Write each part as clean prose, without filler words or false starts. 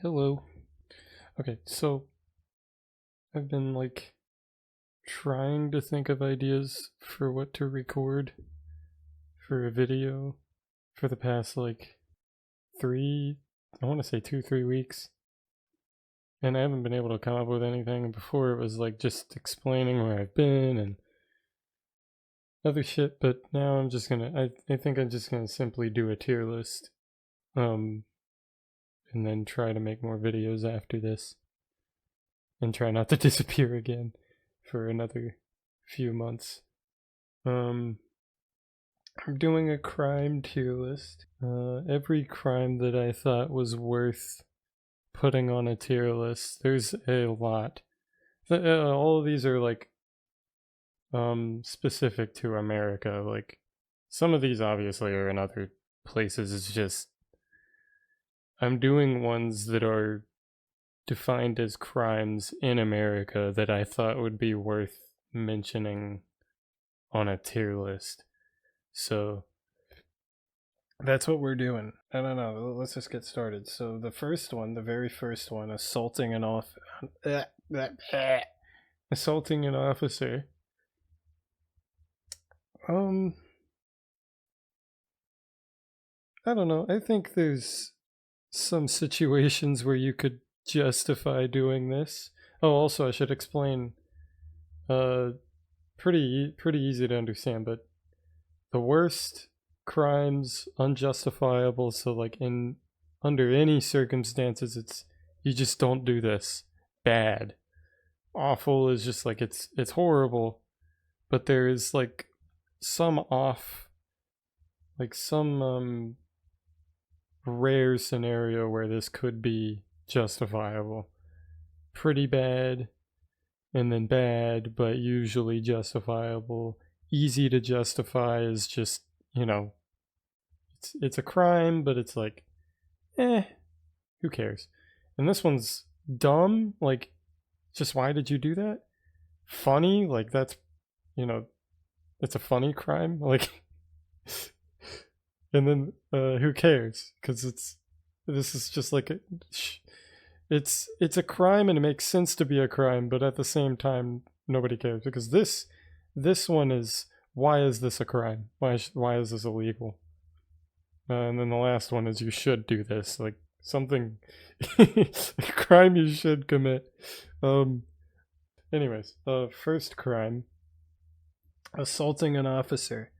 Hello. Okay, so I've been trying to think of ideas for what to record for a video for the past three, I want to say 2, 3 weeks. And I haven't been able to come up with anything. Before it was just explaining where I've been and other shit, but now I think I'm just gonna simply do a tier list. Um, and then try to make more videos after this. And try not to disappear again for another few months. I'm doing a crime tier list. Every crime that I thought was worth putting on a tier list. There's a lot. All of these are specific to America. Like some of these obviously are in other places. It's just I'm doing ones that are defined as crimes in America that I thought would be worth mentioning on a tier list. So that's what we're doing. I don't know. Let's just get started. So the first one, the very first one, assaulting an assaulting an officer. I don't know. I think there's some situations where you could justify doing this. Oh, also I should explain. Pretty easy to understand, but the worst crimes unjustifiable. So in under any circumstances, it's you just don't do this. Bad, awful is just it's horrible, but there is some off, some rare scenario where this could be justifiable. Pretty bad, and then bad, but usually justifiable. Easy to justify is just, it's a crime, but it's who cares? And this one's dumb, just why did you do that? Funny, that's, it's a funny crime, and then who cares? Because this is just it's a crime and it makes sense to be a crime, but at the same time nobody cares because this one is, why is this a crime? Why is this illegal? And then the last one is, you should do this, something a crime you should commit. Anyways, first crime, assaulting an officer.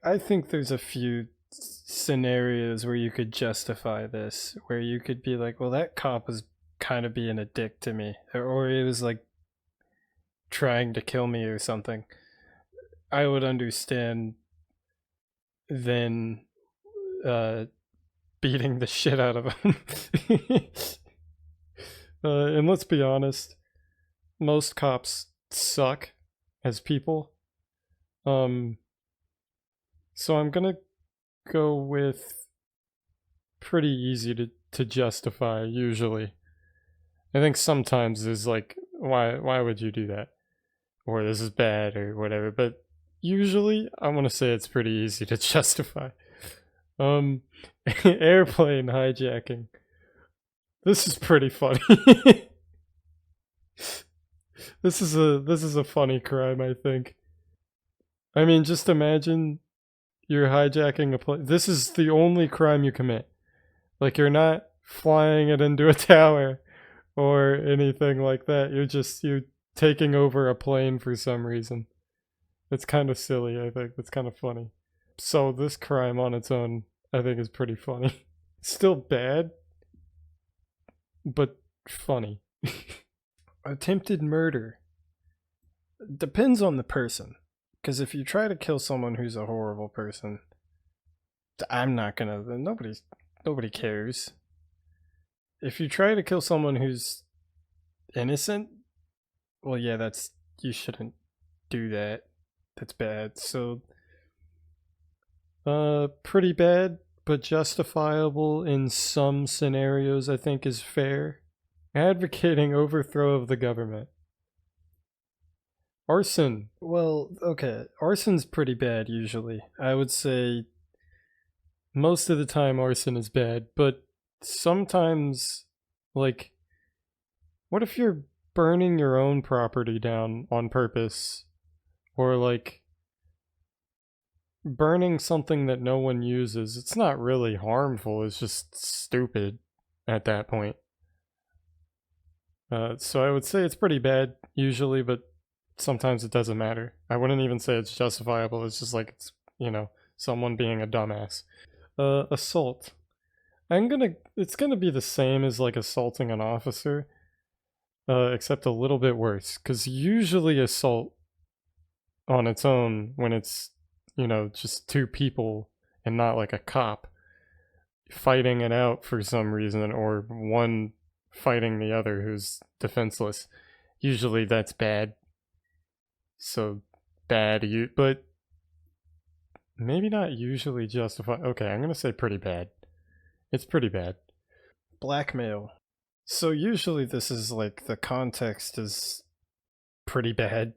I think there's a few scenarios where you could justify this, where you could be like, well, that cop was kind of being a dick to me, or he was trying to kill me or something. I would understand then beating the shit out of him. And let's be honest, most cops suck as people. So I'm gonna go with pretty easy to justify usually. I think sometimes there's why would you do that? Or this is bad or whatever, but usually I want to say it's pretty easy to justify. Airplane hijacking. This is pretty funny. This is a funny crime, I think. I mean, just imagine you're hijacking a plane. This is the only crime you commit. You're not flying it into a tower or anything like that. You're taking over a plane for some reason. It's kind of silly, I think. It's kind of funny. So this crime on its own, I think, is pretty funny. Still bad, but funny. Attempted murder. Depends on the person. Because if you try to kill someone who's a horrible person, I'm not gonna. Nobody cares. If you try to kill someone who's innocent, well, yeah, you shouldn't do that. That's bad. So, pretty bad, but justifiable in some scenarios, I think, is fair. Advocating overthrow of the government. Arson. Well, okay. Arson's pretty bad usually. I would say most of the time arson is bad, but sometimes, like, what if you're burning your own property down on purpose? Or, like, burning something that no one uses? It's not really harmful, it's just stupid at that point. So I would say it's pretty bad usually, but sometimes it doesn't matter. I wouldn't even say it's justifiable, it's just like, it's, someone being a dumbass. Assault. It's gonna be the same as like assaulting an officer, except a little bit worse. Because usually assault on its own, when it's, just two people and not like a cop fighting it out for some reason, or one fighting the other who's defenseless, usually that's bad. So bad, but maybe not usually justified. Okay, I'm gonna say pretty bad. It's pretty bad. Blackmail. So usually this is like, the context is pretty bad.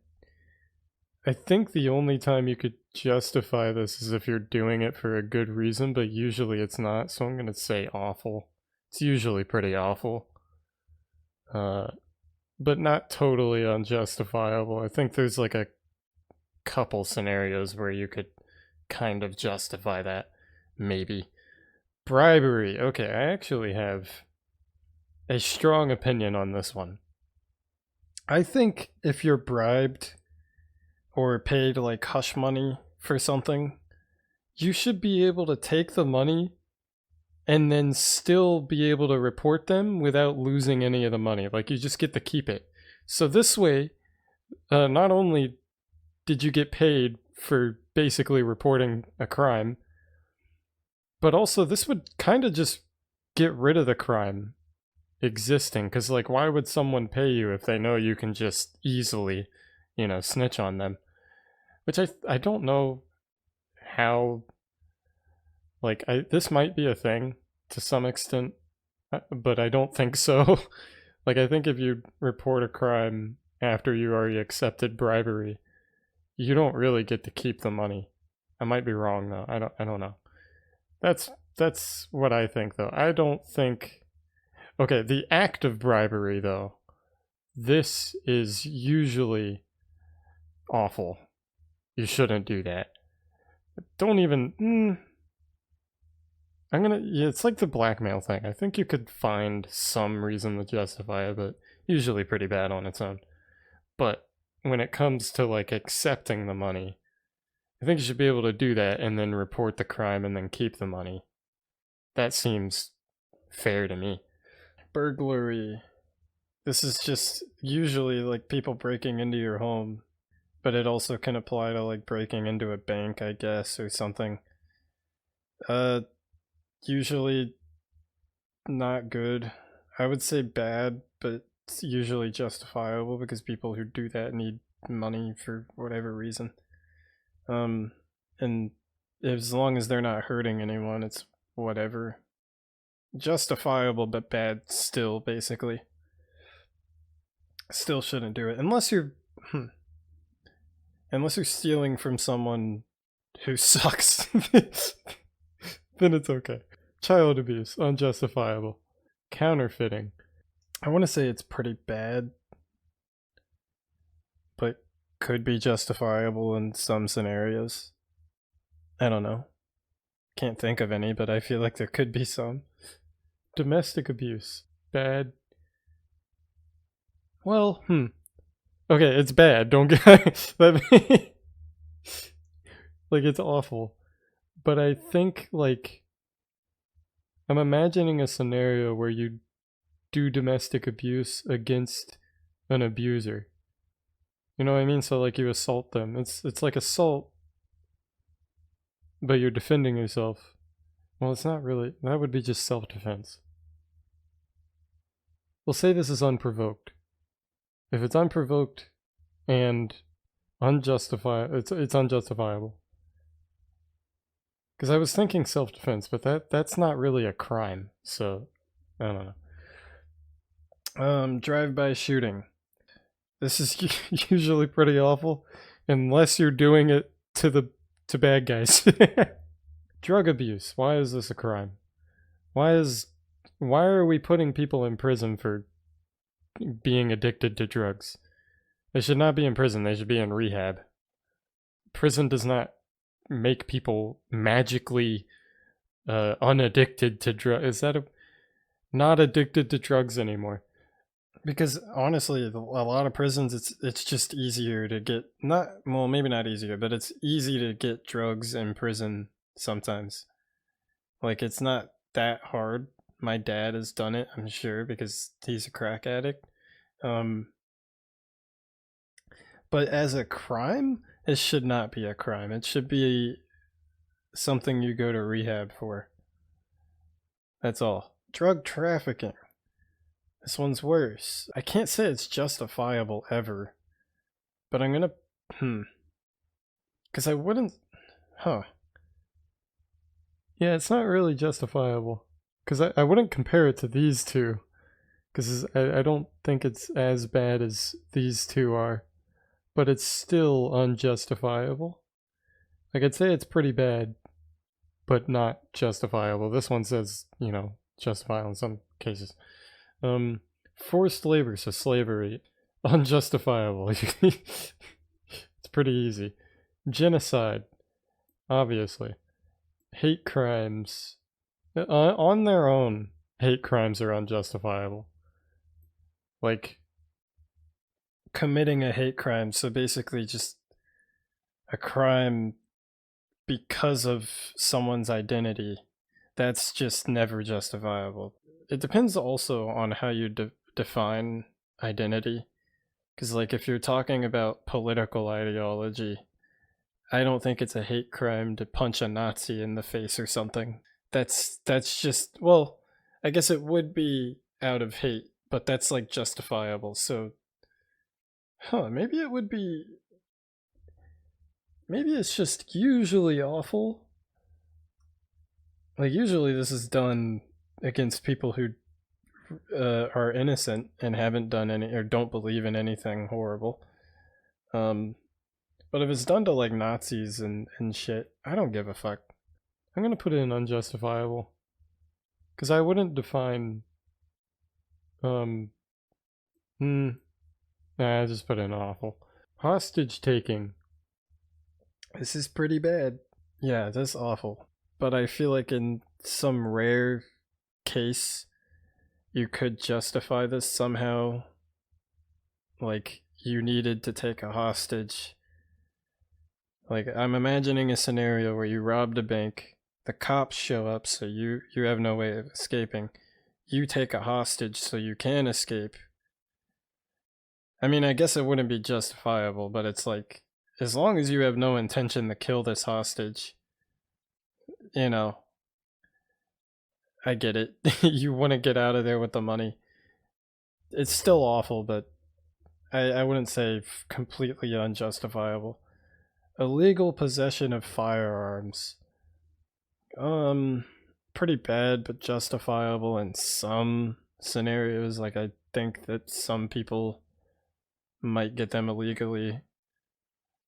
I think the only time you could justify this is if you're doing it for a good reason, but usually it's not, so I'm gonna say awful. It's usually pretty awful. But not totally unjustifiable. I think there's like a couple scenarios where you could kind of justify that, maybe. Bribery. Okay, I actually have a strong opinion on this one. I think if you're bribed or paid like hush money for something, you should be able to take the money and then still be able to report them without losing any of the money. Like, you just get to keep it. So this way, not only did you get paid for basically reporting a crime, but also this would kind of just get rid of the crime existing. Because, like, why would someone pay you if they know you can just easily, snitch on them? Which I don't know how, like, this might be a thing to some extent, but I don't think so. Like, I think if you report a crime after you already accepted bribery, you don't really get to keep the money. I might be wrong though. I don't know. That's what I think though. I don't think. Okay, the act of bribery though, this is usually awful. You shouldn't do that. Don't even. Yeah, it's like the blackmail thing. I think you could find some reason to justify it, but usually pretty bad on its own. But when it comes to like accepting the money, I think you should be able to do that and then report the crime and then keep the money. That seems fair to me. Burglary. This is just usually like people breaking into your home, but it also can apply to like breaking into a bank, I guess, or something. Usually not good. I would say bad, but it's usually justifiable because people who do that need money for whatever reason. And as long as they're not hurting anyone, it's whatever. Justifiable but bad still, basically. Still shouldn't do it unless you're stealing from someone who sucks. Then it's okay. Child abuse, unjustifiable. Counterfeiting. I want to say it's pretty bad, but could be justifiable in some scenarios. I don't know. Can't think of any, but I feel like there could be some. Domestic abuse. Bad. Well, Okay, it's bad. Don't get like, it's awful. But I think, like, I'm imagining a scenario where you do domestic abuse against an abuser. You know what I mean? So like you assault them. It's like assault, but you're defending yourself. Well, it's not really. That would be just self-defense. We'll say this is unprovoked. If it's unprovoked and unjustified, it's unjustifiable. Because I was thinking self-defense, but that's not really a crime, so I don't know. Drive-by shooting. This is usually pretty awful, unless you're doing it to bad guys. Drug abuse. Why is this a crime? Why is Why are we putting people in prison for being addicted to drugs? They should not be in prison, they should be in rehab. Prison does not make people magically unaddicted to drugs. Is that not addicted to drugs anymore? Because honestly, a lot of prisons, it's just easier to get, not, well, maybe not easier, but it's easy to get drugs in prison sometimes. Like, it's not that hard. My dad has done it, I'm sure, because he's a crack addict. But as a crime, it should not be a crime. It should be something you go to rehab for. That's all. Drug trafficking. This one's worse. I can't say it's justifiable ever, but I'm gonna, because I wouldn't, Yeah, it's not really justifiable, because I wouldn't compare it to these two, because I don't think it's as bad as these two are, but it's still unjustifiable. Like, I'd say it's pretty bad, but not justifiable. This one says, you know, justifiable in some cases. Forced labor, so slavery, unjustifiable. It's pretty easy. Genocide, obviously. Hate crimes, on their own, hate crimes are unjustifiable. Like, committing a hate crime, so basically just a crime because of someone's identity, that's just never justifiable. It depends also on how you define identity, because like if you're talking about political ideology, I don't think it's a hate crime to punch a Nazi in the face or something. That's just, well, I guess it would be out of hate, but that's like justifiable. So maybe it would be, maybe it's just usually awful. Like, usually this is done against people who are innocent and haven't done any, or don't believe in anything horrible. But if it's done to like Nazis and shit, I don't give a fuck. I'm gonna put it in unjustifiable, because I wouldn't define, nah, I just put in awful. Hostage taking. This is pretty bad. Yeah, that's awful. But I feel like in some rare case, you could justify this somehow. Like, you needed to take a hostage. Like, I'm imagining a scenario where you robbed a bank, the cops show up, so you have no way of escaping. You take a hostage so you can escape. I mean, I guess it wouldn't be justifiable, but it's like, as long as you have no intention to kill this hostage, you know, I get it. You want to get out of there with the money. It's still awful, but I wouldn't say completely unjustifiable. Illegal possession of firearms. Pretty bad, but justifiable in some scenarios. Like, I think that some people might get them illegally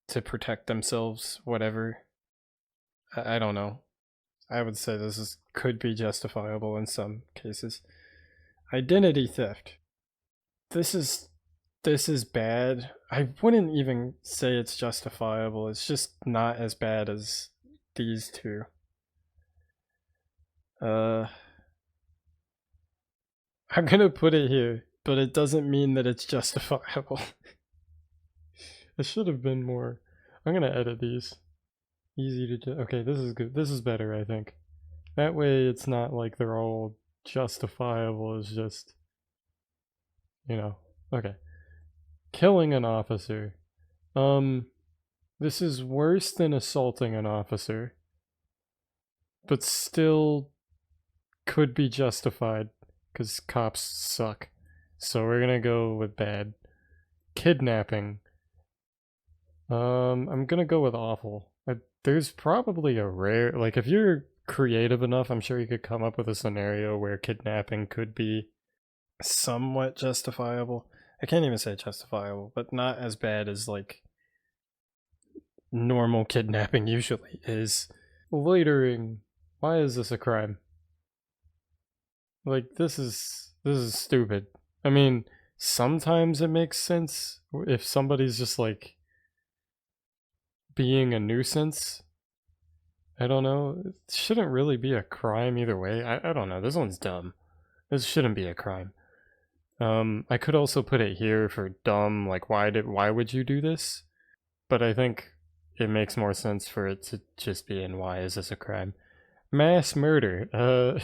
to protect themselves, whatever. I don't know. I would say this could be justifiable in some cases. Identity theft. This is bad. I wouldn't even say it's justifiable. It's just not as bad as these two. I'm gonna put it here, but it doesn't mean that it's justifiable. It should have been more. I'm gonna edit these. Easy to do. Okay, this is good. This is better, I think. That way it's not like they're all justifiable. It's just, you know. Okay. Killing an officer. This is worse than assaulting an officer, but still could be justified because cops suck. So we're gonna go with bad. Kidnapping. I'm gonna go with awful. There's probably a rare, like, if you're creative enough, I'm sure you could come up with a scenario where kidnapping could be somewhat justifiable. I can't even say justifiable, but not as bad as like normal kidnapping usually is. Loitering. Why is this a crime? Like, this is stupid. I mean, sometimes it makes sense if somebody's just like being a nuisance. I don't know. It shouldn't really be a crime either way. I don't know. This one's dumb. This shouldn't be a crime. I could also put it here for dumb, like why would you do this? But I think it makes more sense for it to just be in why is this a crime? Mass murder.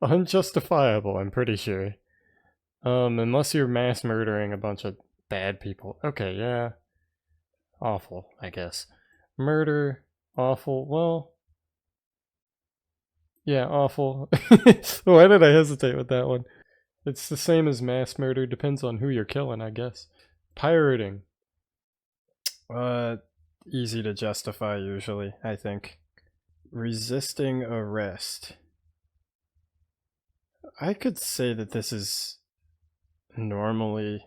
Unjustifiable, I'm pretty sure. Unless you're mass murdering a bunch of bad people. Okay, yeah. Awful, I guess. Murder, awful, well... Yeah, awful. Why did I hesitate with that one? It's the same as mass murder, depends on who you're killing, I guess. Pirating. Easy to justify usually, I think. Resisting arrest. I could say that this is normally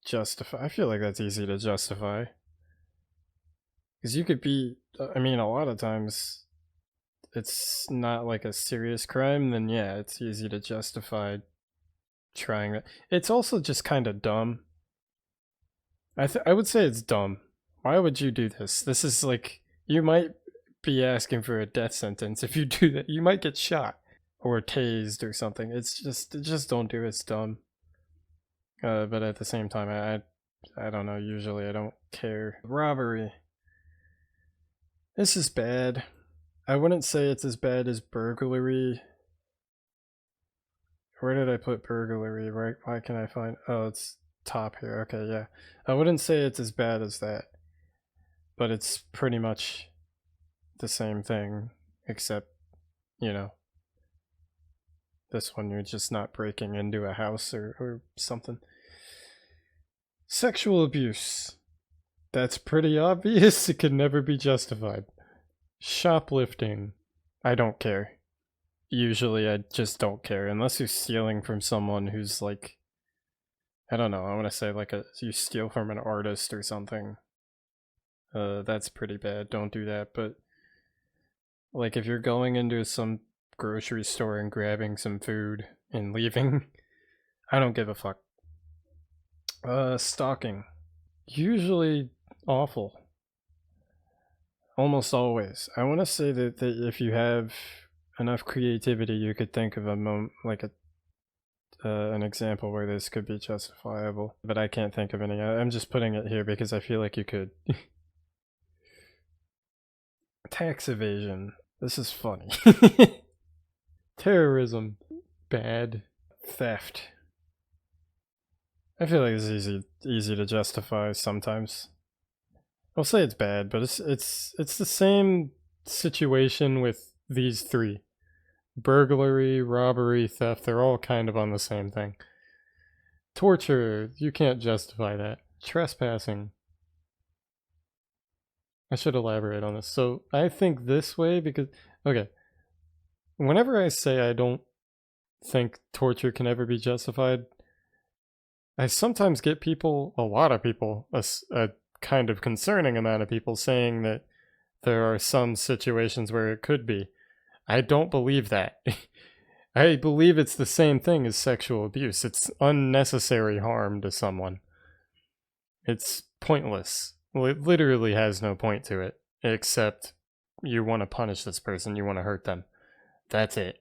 justified. I feel like that's easy to justify. Because you could be, I mean, a lot of times it's not like a serious crime, then yeah, it's easy to justify trying that. It's also just kind of dumb. I would say it's dumb. Why would you do this? This is like, you might be asking for a death sentence if you do that. You might get shot or tased or something. It's just don't do it. It's dumb. But at the same time, I don't know. Usually I don't care. Robbery. This is bad. I wouldn't say it's as bad as burglary. Where did I put burglary? Right? Why can I find? Oh, it's top here. Okay, yeah. I wouldn't say it's as bad as that, but it's pretty much the same thing, except, you know, this one you're just not breaking into a house or something. Sexual abuse. That's pretty obvious. It could never be justified. Shoplifting. I don't care. Usually I just don't care, unless you're stealing from someone who's like, I don't know, I want to say like you steal from an artist or something. That's pretty bad, don't do that. But like if you're going into some grocery store and grabbing some food and leaving, I don't give a fuck. Stalking. Usually awful. Almost always. I want to say that if you have enough creativity, you could think of an example where this could be justifiable, but I can't think of any. I'm just putting it here because I feel like you could. Tax evasion. This is funny. Terrorism. Bad. Theft. I feel like it's easy to justify sometimes. I'll say it's bad, but it's the same situation with these three. Burglary, robbery, theft, they're all kind of on the same thing. Torture, you can't justify that. Trespassing. I should elaborate on this. So I think this way because, okay, whenever I say I don't think torture can ever be justified, I sometimes get people, a lot of people, a kind of concerning amount of people saying that there are some situations where it could be. I don't believe that. I believe it's the same thing as sexual abuse. It's unnecessary harm to someone. It's pointless. Well, it literally has no point to it, except you want to punish this person, you want to hurt them. That's it.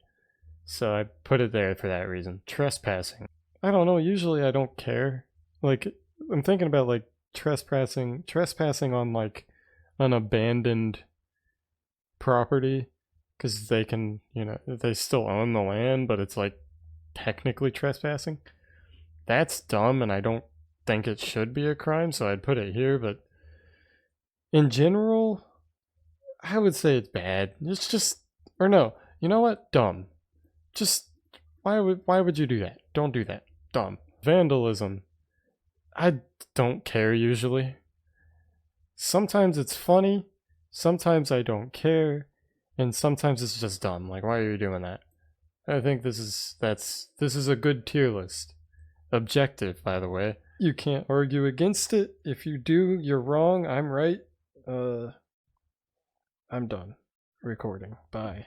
So I put it there for that reason. Trespassing. I don't know, usually I don't care. Like, I'm thinking about like trespassing on like an abandoned property, because they can, you know, they still own the land, but it's like technically trespassing. That's dumb, and I don't think it should be a crime, so I'd put it here. But in general, I would say it's bad. It's just, or no, you know what? Dumb. Just why would you do that? Don't do that. Dumb. Vandalism. I don't care usually. Sometimes it's funny, sometimes I don't care, and sometimes it's just dumb. Like, why are you doing that? I think this is a good tier list. Objective, by the way. You can't argue against it. If you do, you're wrong. I'm right. I'm done recording. Bye.